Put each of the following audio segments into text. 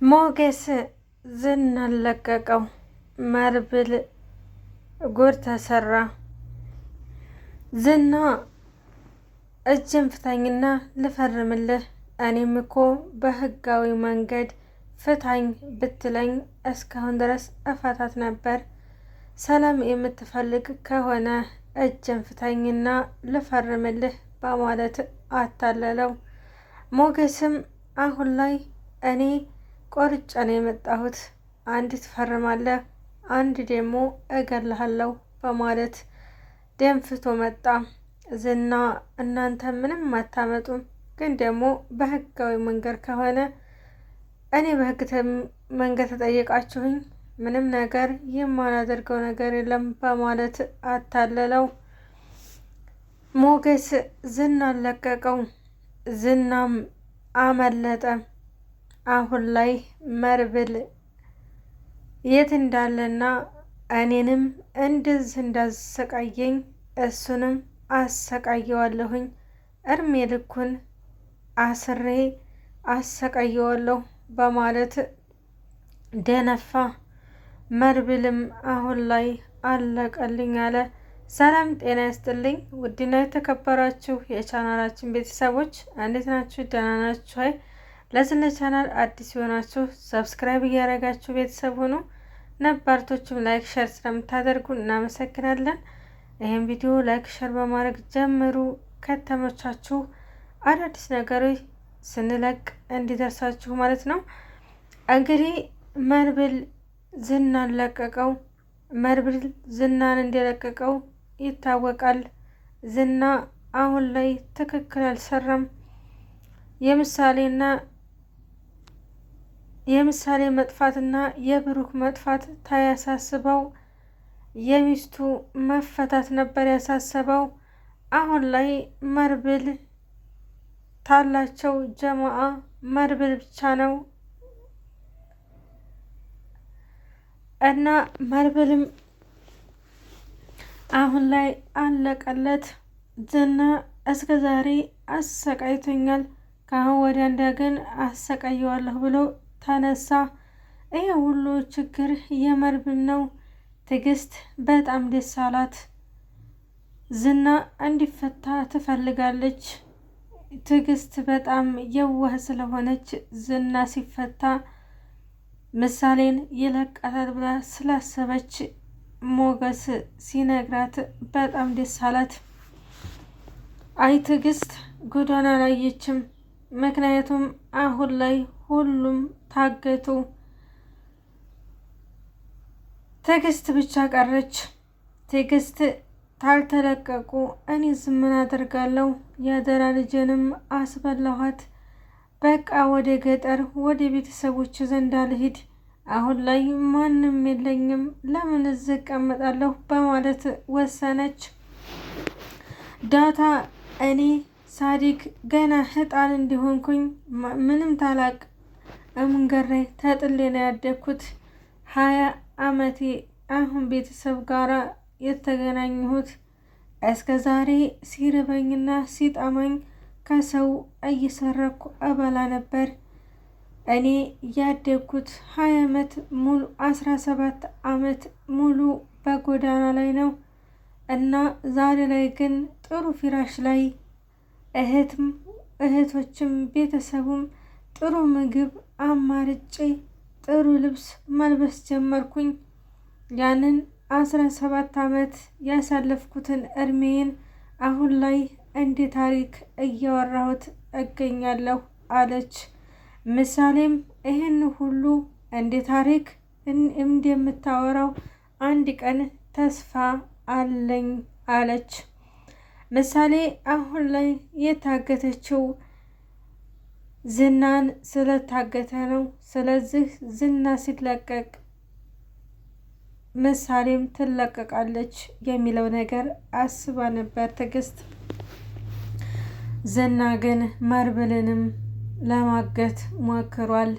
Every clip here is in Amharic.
ሞገስ ዝናን ለቀቀው። መርብል ጉድ ተሰራ። ዝና እጅን ፍታኝና ልፈርምልህ። እኔም እኮ በህጋዊ መንገድ ፍታኝ ብትለኝ እስካሁን ድረስ እፈታት ነበር። ሰላም የምትፈልግ ከሆነ እጅን ፍታኝና ልፈርምልህ በማለት አታለለው። ሞገስም አሁን ላይ እኔ ቆርጬ ነው የመጣሁት፣ አንድ ትፈርማለህ፣ አንድ ደግሞ እገልሃለሁ በማለት ደንፍቶ መጣ። ዝና እናንተ ምንም አታመጡም፣ ግን ደግሞ በህጋዊ መንገድ ከሆነ እኔ በህግ መንገድ ተጠየቃችሁኝ ምንም ነገር የማላደርገው ነገር የለም በማለት አታለለው። ሞገስ ዝናን ለቀቀው። ዝናም አመለጠ። አሁን ላይ መርብል የት እንዳለና እኔንም እንደዚህ እንዳሰቃየኝ እሱንም አሰቃየዋለሁኝ፣ እድሜ ልኩን አስሬ አሰቃየዋለሁ በማለት ደነፋ። መርብልም አሁን ላይ አለቀልኝ አለ። ሰላም ጤና ይስጥልኝ ውድና የተከበራችሁ የቻናላችን ቤተሰቦች እንዴት ናችሁ? ደህና ናችሁ? ለዚህ ቻናል አዲስ የሆናችሁ ሰብስክራይብ እያደረጋችሁ ቤተሰብ ሆኑ። ነባርቶችም ላይክ ሸር ስለምታደርጉ እናመሰግናለን። ይህም ቪዲዮ ላይክ ሸር በማድረግ ጀምሩ። ከተመቻችሁ አዳዲስ ነገሮች ስንለቅ እንዲደርሳችሁ ማለት ነው። እንግዲህ መርብል ዝናን ለቀቀው። መርብል ዝናን እንደለቀቀው ይታወቃል። ዝና አሁን ላይ ትክክል አልሰራም። የምሳሌ መጥፋትና የብሩክ መጥፋት ታያሳስበው፣ የሚስቱ መፈታት ነበር ያሳሰበው። አሁን ላይ መርብል ታላቸው ጀማአ መርብል ብቻ ነው እና መርብልም አሁን ላይ አለቀለት። ዝና እስከ ዛሬ አሰቃይቶኛል፣ ከአሁን ወዲያ እንደገን አሰቃየዋለሁ ብሎ ተነሳ። ይህ ሁሉ ችግር የመርብል ነው። ትዕግስት በጣም ደስ አላት። ዝና እንዲፈታ ትፈልጋለች። ትዕግስት በጣም የዋህ ስለሆነች ዝና ሲፈታ ምሳሌን ይለቃታል ብላ ስላሰበች ሞገስ ሲነግራት በጣም ደስ አላት። አይ ትዕግስት ጉዷን አላየችም። ምክንያቱም አሁን ላይ ሁሉም ታገቱ። ትዕግስት ብቻ ቀረች። ትዕግስት ታልተለቀቁ እኔ ምን አደርጋለሁ? ያደራ ልጄንም አስበላኋት። በቃ ወደ ገጠር ወደ ቤተሰቦች ዘንድ አልሂድ። አሁን ላይ ማንም የለኝም፣ ለምን እዚህ እቀመጣለሁ? በማለት ወሰነች። ዳታ እኔ ሳዲግ ገና ህጣን እንዲሆንኩኝ ምንም ታላቅ መንገድ ላይ ተጥሌ ነው ያደግኩት። 20 ዓመቴ አሁን ቤተሰብ ጋራ የተገናኘሁት። እስከ ዛሬ ሲርበኝና ሲጠማኝ ከሰው እየሰረኩ እበላ ነበር። እኔ ያደግኩት 20 ዓመት ሙሉ 17 ዓመት ሙሉ በጎዳና ላይ ነው እና ዛሬ ላይ ግን ጥሩ ፊራሽ ላይ እህቶችም ቤተሰቡም ጥሩ ምግብ አማርጬ ጥሩ ልብስ መልበስ ጀመርኩኝ። ያንን 17 ዓመት ያሳለፍኩትን እድሜን አሁን ላይ እንደ ታሪክ እያወራሁት እገኛለሁ አለች። ምሳሌም ይህን ሁሉ እንደ ታሪክ እንደምታወራው አንድ ቀን ተስፋ አለኝ አለች። ምሳሌ አሁን ላይ የታገተችው ዝናን ስለታገተ ነው። ስለዚህ ዝና ሲለቀቅ ምሳሌም ትለቀቃለች የሚለው ነገር አስባ ነበር ትዕግስት። ዝና ግን መርብልንም ለማገት ሞክሯል።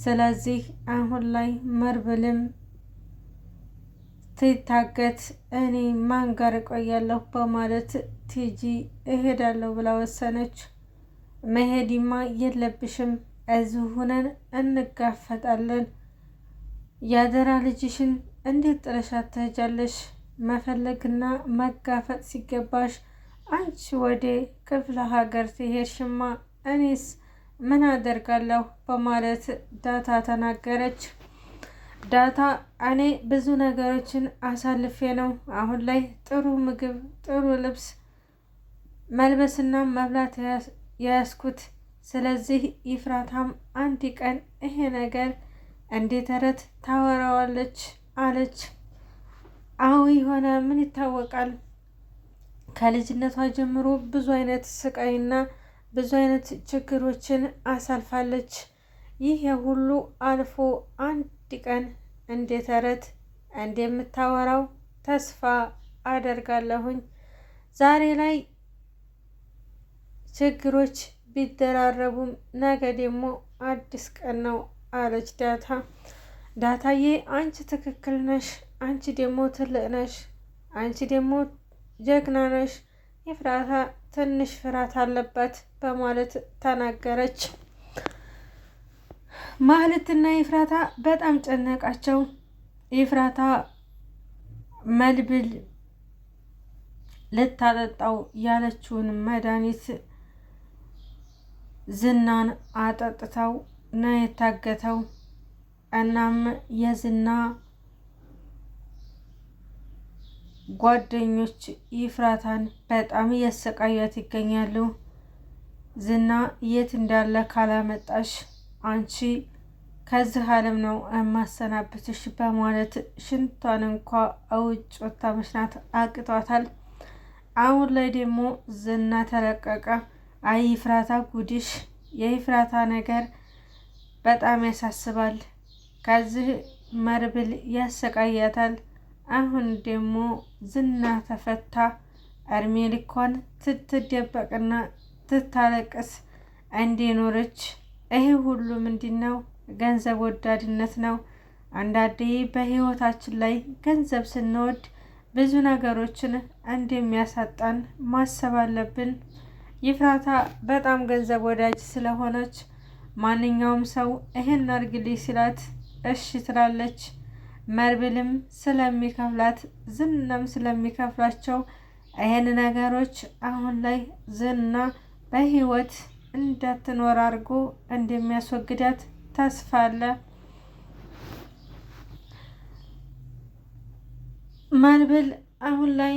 ስለዚህ አሁን ላይ መርብልም ትታገት እኔ ማን ጋር እቆያለሁ በማለት ቲጂ እሄዳለሁ ብላ ወሰነች። መሄድማ የለብሽም እዚሁ ሆነን እንጋፈጣለን። ያደራ ልጅሽን እንዴት ጥለሻት ትሄጃለሽ? መፈለግና መጋፈጥ ሲገባሽ አንቺ ወደ ክፍለ ሀገር ትሄድሽማ እኔስ ምን አደርጋለሁ? በማለት ዳታ ተናገረች። ዳታ እኔ ብዙ ነገሮችን አሳልፌ ነው አሁን ላይ ጥሩ ምግብ፣ ጥሩ ልብስ መልበስና መብላት የያዝኩት። ስለዚህ ይፍራታም አንድ ቀን ይሄ ነገር እንደ ተረት ታወራዋለች አለች። አዎ የሆነ ምን ይታወቃል፣ ከልጅነቷ ጀምሮ ብዙ አይነት ስቃይና ብዙ አይነት ችግሮችን አሳልፋለች። ይህ ሁሉ አልፎ አንድ ቀን እንደ ተረት እንደምታወራው ተስፋ አደርጋለሁኝ። ዛሬ ላይ ችግሮች ቢደራረቡም ነገ ደግሞ አዲስ ቀን ነው አለች ዳታ። ዳታዬ አንቺ ትክክል ነሽ፣ አንቺ ደግሞ ትልቅ ነሽ፣ አንቺ ደግሞ ጀግና ነሽ፣ ይፍራታ ትንሽ ፍርሃት አለባት በማለት ተናገረች። ማህሌትና ይፍራታ በጣም ጨነቃቸው። ይፍራታ መድብል ልታጠጣው ያለችውን መድኃኒት ዝናን አጠጥተው ነው የታገተው። እናም የዝና ጓደኞች ይፍራታን በጣም እያሰቃያት ይገኛሉ። ዝና የት እንዳለ ካላመጣሽ አንቺ ከዚህ ዓለም ነው የማሰናብትሽ በማለት ሽንቷን እንኳ ውጭ ወጥታ መሽናት አቅቷታል። አሁን ላይ ደግሞ ዝና ተለቀቀ። አይ ይፍራታ ጉድሽ! የይፍራታ ነገር በጣም ያሳስባል። ከዚህ መድብል ያሰቃያታል። አሁን ደግሞ ዝና ተፈታ። እድሜ ልኳን ትትደበቅና ትታለቅስ እንዲኖረች። ይሄ ሁሉ ምንድን ነው? ገንዘብ ወዳድነት ነው። አንዳንዴ በህይወታችን ላይ ገንዘብ ስንወድ ብዙ ነገሮችን እንደሚያሳጣን ማሰብ አለብን። ይፍራታ በጣም ገንዘብ ወዳጅ ስለሆነች ማንኛውም ሰው ይሄን አርግልኝ ሲላት እሺ ትላለች። መድብልም ስለሚከፍላት ዝናም ስለሚከፍላቸው ይሄን ነገሮች አሁን ላይ ዝና በህይወት እንዳትኖር አድርጎ እንደሚያስወግዳት ተስፋ አለ። መድብል አሁን ላይ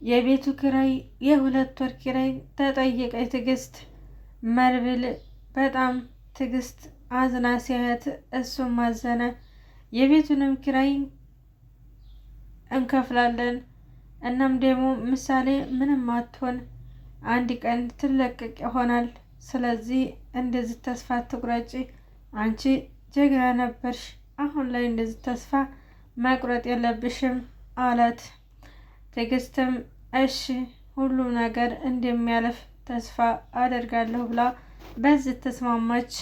የቤቱ ኪራይ የ2 ወር ኪራይ ተጠየቀች ትዕግስት። መድብል በጣም ትዕግስት አዝና ሲያያት እሱም አዘነ። የቤቱንም ኪራይ እንከፍላለን፣ እናም ደግሞ ምሳሌ ምንም አትሆን፣ አንድ ቀን ትለቀቅ ይሆናል። ስለዚህ እንደዚህ ተስፋ አትቁረጪ፣ አንቺ ጀግና ነበርሽ፣ አሁን ላይ እንደዚህ ተስፋ መቁረጥ የለብሽም አላት። ትዕግስትም እሺ ሁሉም ነገር እንደሚያልፍ ተስፋ አደርጋለሁ ብላ በዚህ ተስማማች።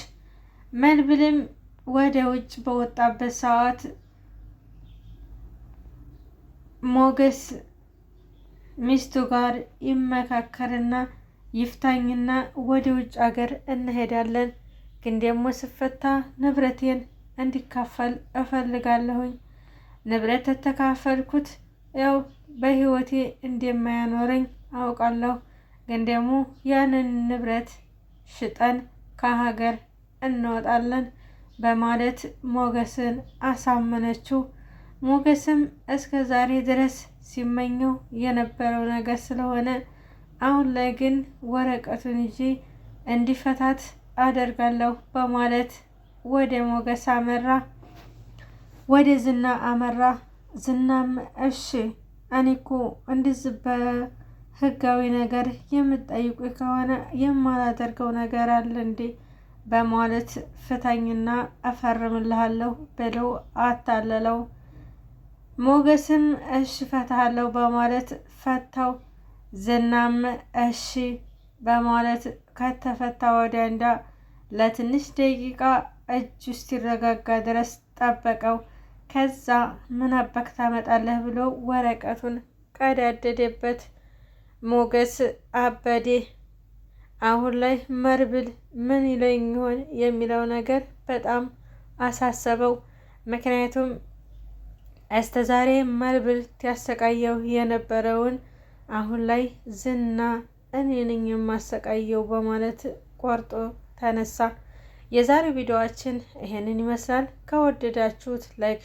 መድብልም ወደ ውጭ በወጣበት ሰዓት ሞገስ ሚስቱ ጋር ይመካከርና ይፍታኝና ወደ ውጭ ሀገር እንሄዳለን፣ ግን ደግሞ ስፈታ ንብረቴን እንዲካፈል እፈልጋለሁኝ። ንብረት ተካፈልኩት ያው በህይወቴ እንደማያኖረኝ አውቃለሁ፣ ግን ደግሞ ያንን ንብረት ሽጠን ከሀገር እንወጣለን በማለት ሞገስን አሳመነችው። ሞገስም እስከ ዛሬ ድረስ ሲመኘው የነበረው ነገር ስለሆነ አሁን ላይ ግን ወረቀቱን ይዤ እንዲፈታት አደርጋለሁ በማለት ወደ ሞገስ አመራ፣ ወደ ዝና አመራ። ዝናም እሺ እኔ እኮ እንደዚህ በህጋዊ ነገር የምትጠይቁ ከሆነ የማላደርገው ነገር አለ እንዴ በማለት ፍታኝና እፈርምልሃለሁ ብለው አታለለው። ሞገስም እሺ ፈታሃለሁ በማለት ፈታው። ዝናም እሺ በማለት ከተፈታ ወዲያ እንዳ ለትንሽ ደቂቃ እጁ እስኪረጋጋ ድረስ ጠበቀው። ከዛ ምን አባክ ታመጣለህ ብሎ ወረቀቱን ቀዳደደበት። ሞገስ አበዴ። አሁን ላይ መርብል ምን ይለኝ ይሆን የሚለው ነገር በጣም አሳሰበው። ምክንያቱም እስተዛሬ መርብል ያሰቃየው የነበረውን አሁን ላይ ዝና እኔ ነኝ የማሰቃየው በማለት ቆርጦ ተነሳ። የዛሬው ቪዲዮአችን ይሄንን ይመስላል። ከወደዳችሁት ላይክ